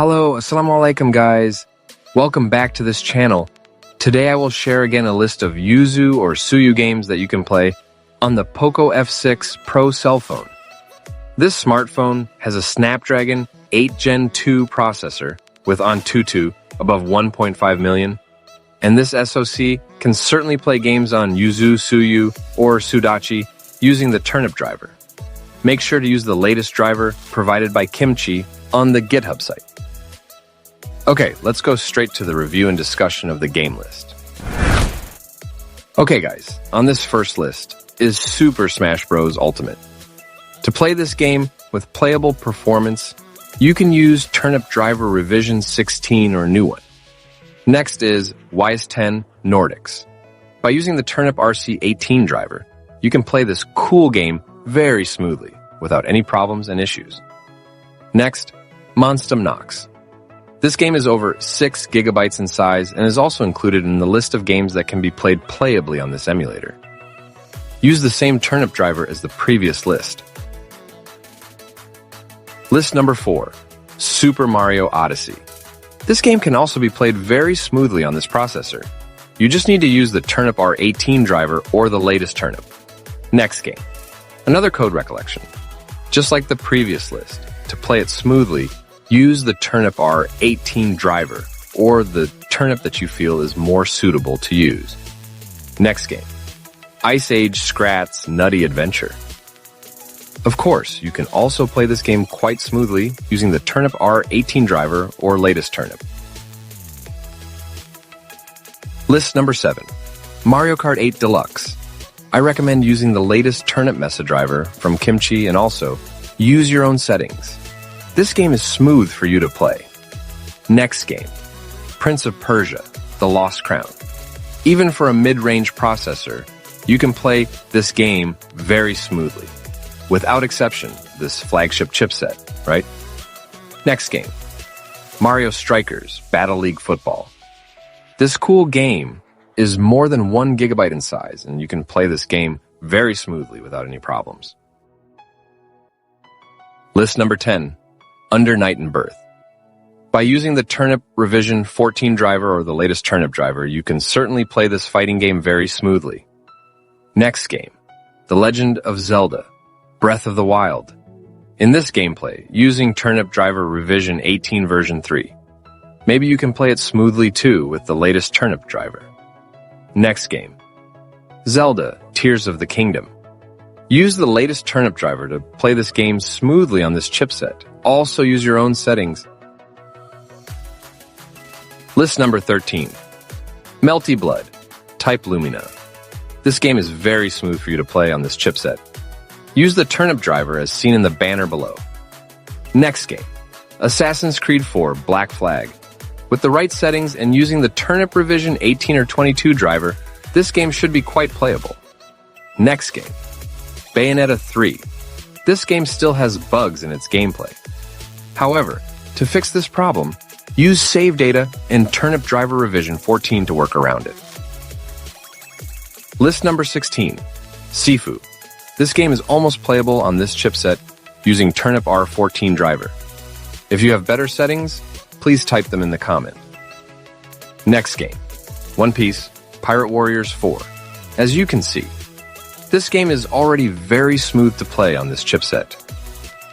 Hello, assalamu alaikum guys. Welcome back to this channel. Today I will share again a list of Yuzu or Suyu games that you can play on the Poco F6 Pro cell phone. This smartphone has a Snapdragon 8 Gen 2 processor with Antutu above 1.5 million, and this SoC can certainly play games on Yuzu, Suyu, or Sudachi using the turnip driver. Make sure to use the latest driver provided by Kimchi on the GitHub site. Okay, let's go straight to the review and discussion of the game list. Okay guys, on this first list is Super Smash Bros. Ultimate. To play this game with playable performance, you can use Turnip Driver Revision 16 or new one. Next is YS10 Nordics. By using the Turnip RC18 driver, you can play this cool game very smoothly without any problems and issues. Next, Monstum Nox. This game is over 6 gigabytes in size and is also included in the list of games that can be played playably on this emulator. Use the same turnip driver as the previous list. List number 4, Super Mario Odyssey. This game can also be played very smoothly on this processor. You just need to use the Turnip R18 driver or the latest turnip. Next game, another code recollection. Just like the previous list, to play it smoothly, use the Turnip R18 driver, or the turnip that you feel is more suitable to use. Next game, Ice Age Scrat's Nutty Adventure. Of course, you can also play this game quite smoothly using the Turnip R18 driver or latest turnip. List number 7, Mario Kart 8 Deluxe. I recommend using the latest turnip mesa driver from Kimchi and also use your own settings. This game is smooth for you to play. Next game, Prince of Persia, The Lost Crown. Even for a mid-range processor, you can play this game very smoothly. Without exception, this flagship chipset, right? Next game, Mario Strikers, Battle League Football. This cool game is more than 1 gigabyte in size, and you can play this game very smoothly without any problems. List number 10, Under Night and Birth. By using the Turnip Revision 14 driver or the latest turnip driver, you can certainly play this fighting game very smoothly. Next game, The Legend of Zelda, Breath of the Wild. In this gameplay, using Turnip Driver Revision 18 version 3. Maybe you can play it smoothly too with the latest turnip driver. Next game, Zelda, Tears of the Kingdom. Use the latest turnip driver to play this game smoothly on this chipset. Also use your own settings. List number 13, Melty Blood, Type Lumina. This game is very smooth for you to play on this chipset. Use the turnip driver as seen in the banner below. Next game, Assassin's Creed 4 Black Flag. With the right settings and using the Turnip Revision 18 or 22 driver, this game should be quite playable. Next game, Bayonetta 3. This game still has bugs in its gameplay. However, to fix this problem, use save data and Turnip Driver Revision 14 to work around it. List number 16, Sifu. This game is almost playable on this chipset using Turnip R14 driver. If you have better settings, please type them in the comment. Next game, One Piece Pirate Warriors 4. As you can see, this game is already very smooth to play on this chipset.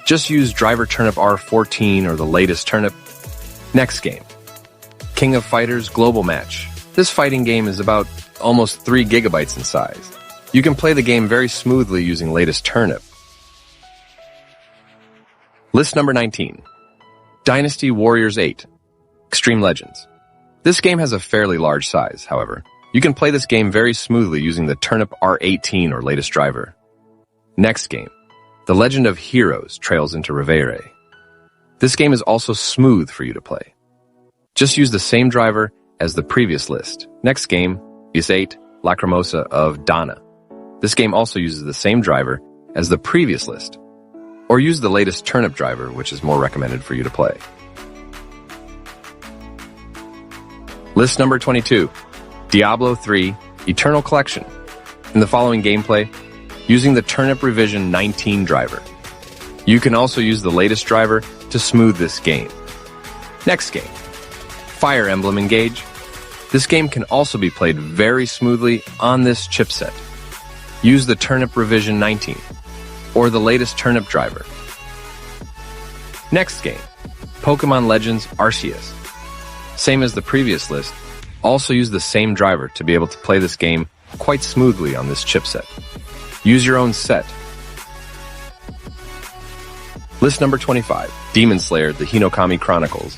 Just use driver Turnip R14 or the latest turnip. Next game, King of Fighters Global Match. This fighting game is about almost 3 gigabytes in size. You can play the game very smoothly using latest turnip. List number 19, Dynasty Warriors 8, Extreme Legends. This game has a fairly large size, however. You can play this game very smoothly using the Turnip R18 or latest driver. Next game, The Legend of Heroes Trails into Revere. This game is also smooth for you to play. Just use the same driver as the previous list. Next game is 8 Lacrimosa of Dana. This game also uses the same driver as the previous list. Or use the latest turnip driver, which is more recommended for you to play. List number 22, Diablo 3 Eternal Collection. In the following gameplay, using the Turnip Revision 19 driver. You can also use the latest driver to smooth this game. Next game, Fire Emblem Engage. This game can also be played very smoothly on this chipset. Use the Turnip Revision 19 or the latest Turnip driver. Next game, Pokemon Legends Arceus. Same as the previous list, also use the same driver to be able to play this game quite smoothly on this chipset. Use your own set. List number 25, Demon Slayer: The Hinokami Chronicles.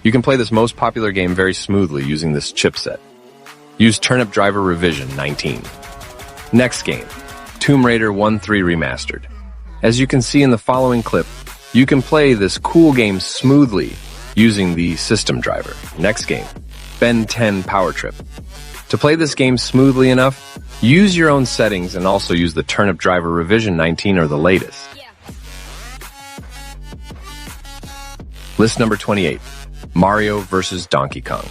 You can play this most popular game very smoothly using this chipset. Use Turnip Driver Revision 19. Next game, Tomb Raider 1-3 Remastered. As you can see in the following clip, you can play this cool game smoothly using the system driver. Next game, Ben 10 Power Trip. To play this game smoothly enough, use your own settings and also use the Turnip Driver Revision 19 or the latest. List number 28, Mario vs. Donkey Kong.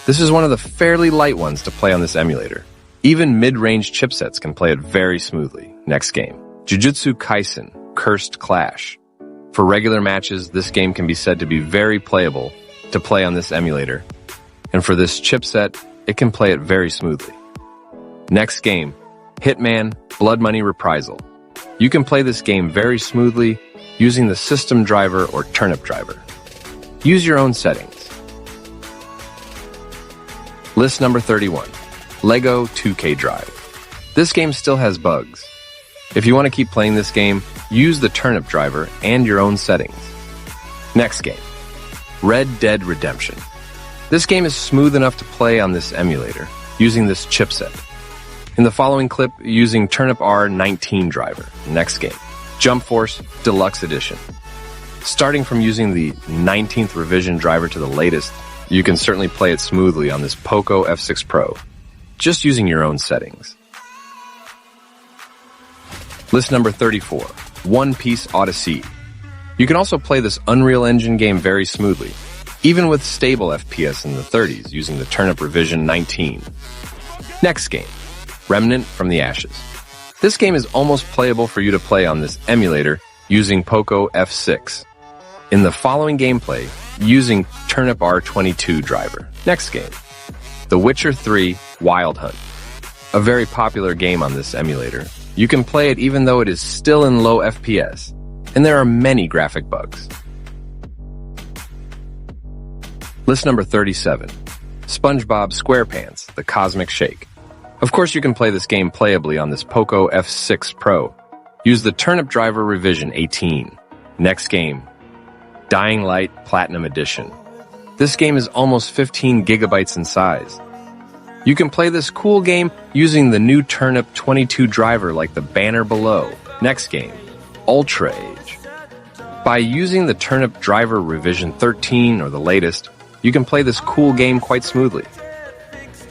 This is one of the fairly light ones to play on this emulator. Even mid-range chipsets can play it very smoothly. Next game, Jujutsu Kaisen Cursed Clash. For regular matches, this game can be said to be very playable to play on this emulator. And for this chipset, it can play it very smoothly. Next game, Hitman Blood Money Reprisal. You can play this game very smoothly using the system driver or Turnip driver. Use your own settings. List number 31, Lego 2K Drive. This game still has bugs. If you want to keep playing this game, use the Turnip driver and your own settings. Next game, Red Dead Redemption. This game is smooth enough to play on this emulator using this chipset. In the following clip, using Turnip R19 driver. Next game, Jump Force Deluxe Edition. Starting from using the 19th revision driver to the latest, you can certainly play it smoothly on this Poco F6 Pro, just using your own settings. List number 34, One Piece Odyssey. You can also play this Unreal Engine game very smoothly, even with stable FPS in the 30s using the Turnip Revision 19. Next game, Remnant from the Ashes. This game is almost playable for you to play on this emulator using Poco F6. In the following gameplay, using Turnip R22 driver. Next game, The Witcher 3 Wild Hunt. A very popular game on this emulator. You can play it even though it is still in low FPS, and there are many graphic bugs. List number 37, SpongeBob SquarePants: The Cosmic Shake. Of course, you can play this game playably on this Poco F6 Pro. Use the Turnip driver Revision 18. Next game, Dying Light Platinum Edition. This game is almost 15 gigabytes in size. You can play this cool game using the new Turnip 22 driver like the banner below. Next game, Ultra Age. By using the Turnip driver Revision 13 or the latest, you can play this cool game quite smoothly.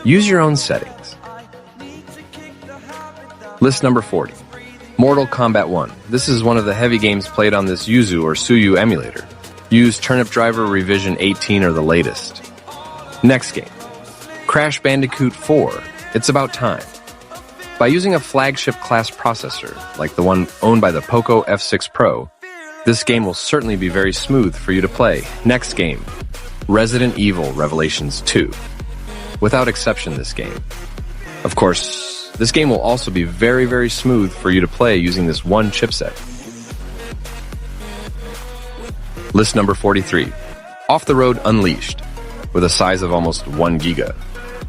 Use your own settings. List number 40, Mortal Kombat 1. This is one of the heavy games played on this Yuzu or Suyu emulator. Use Turnip driver Revision 18 or the latest. Next game, Crash Bandicoot 4, It's About Time. By using a flagship class processor, like the one owned by the Poco F6 Pro, this game will certainly be very smooth for you to play. Next game, Resident Evil Revelations 2. Without exception, this game. Of course, this game will also be very, very smooth for you to play using this one chipset. List number 43, Off the Road Unleashed, with a size of almost 1 giga.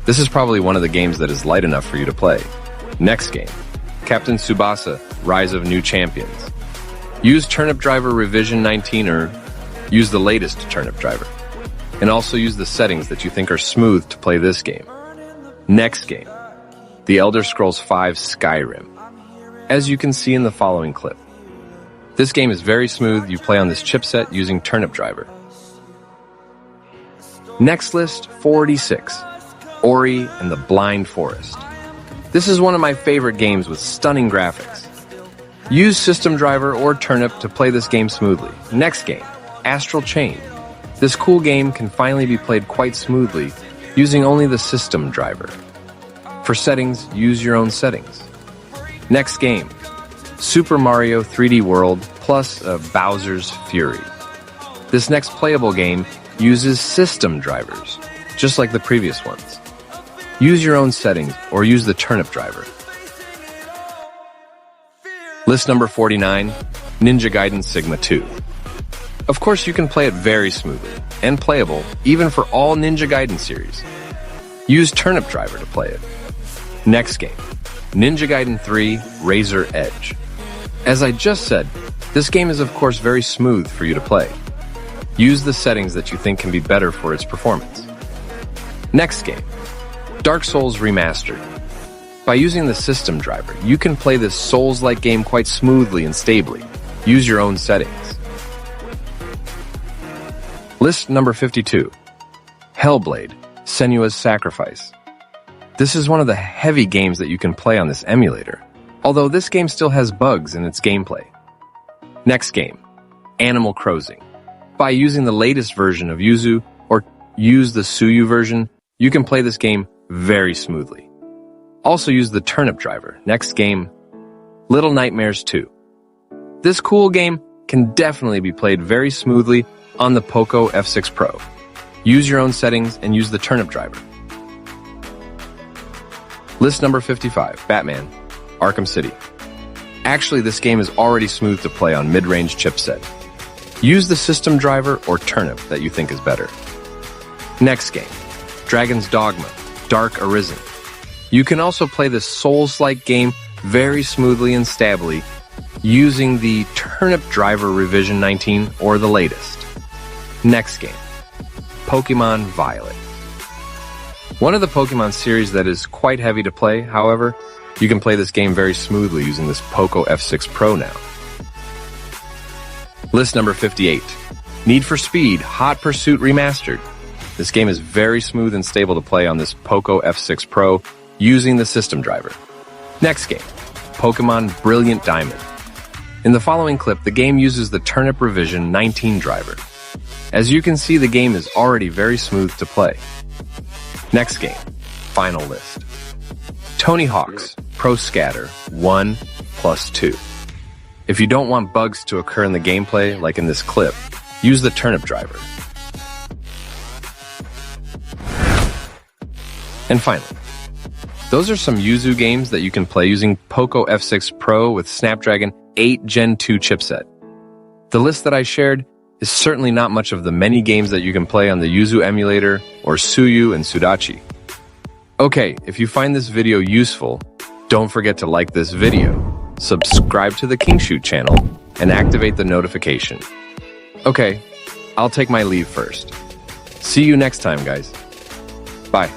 This is probably one of the games that is light enough for you to play. Next game, Captain Tsubasa Rise of New Champions. Use Turnip driver Revision 19 or use the latest Turnip driver. And also use the settings that you think are smooth to play this game. Next game, The Elder Scrolls V Skyrim. As you can see in the following clip. This game is very smooth. You play on this chipset using Turnip driver. Next list, 46, Ori and the Blind Forest. This is one of my favorite games with stunning graphics. Use system driver or Turnip to play this game smoothly. Next game, Astral Chain. This cool game can finally be played quite smoothly using only the system driver. For settings, use your own settings. Next game, Super Mario 3D World plus Bowser's Fury. This next playable game uses system drivers, just like the previous ones. Use your own settings or use the turnip driver. List number 49, Ninja Gaiden Sigma 2. Of course, you can play it very smoothly and playable even for all Ninja Gaiden series. Use turnip driver to play it. Next game, Ninja Gaiden 3 Razor Edge. As I just said, this game is of course very smooth for you to play. Use the settings that you think can be better for its performance. Next game, Dark Souls Remastered. By using the system driver, you can play this Souls-like game quite smoothly and stably. Use your own settings. List number 52, Hellblade: Senua's Sacrifice. This is one of the heavy games that you can play on this emulator, although this game still has bugs in its gameplay. Next game, Animal Crossing. By using the latest version of Yuzu or use the Suyu version, you can play this game very smoothly. Also use the turnip driver. Next game, Little Nightmares 2. This cool game can definitely be played very smoothly on the Poco F6 Pro. Use your own settings and use the turnip driver. List number 55, Batman: Arkham City. Actually, this game is already smooth to play on mid-range chipset. Use the system driver or turnip that you think is better. Next game, Dragon's Dogma: Dark Arisen. You can also play this Souls-like game very smoothly and stably using the turnip driver revision 19 or the latest. Next game, Pokemon Violet. One of the Pokemon series that is quite heavy to play, however, you can play this game very smoothly using this Poco F6 Pro now. List number 58, Need for Speed Hot Pursuit Remastered. This game is very smooth and stable to play on this Poco F6 Pro using the system driver. Next game, Pokemon Brilliant Diamond. In the following clip, the game uses the Turnip Revision 19 driver. As you can see, the game is already very smooth to play. Next game, final list. Tony Hawk's Pro Skater 1+2. If you don't want bugs to occur in the gameplay, like in this clip, use the turnip driver. And finally, those are some Yuzu games that you can play using Poco F6 Pro with Snapdragon 8 Gen 2 chipset. The list that I shared is certainly not much of the many games that you can play on the Yuzu emulator or Suyu and Sudachi. Okay, if you find this video useful, don't forget to like this video, subscribe to the KingShoot channel, and activate the notification. Okay, I'll take my leave first. See you next time, guys. Bye.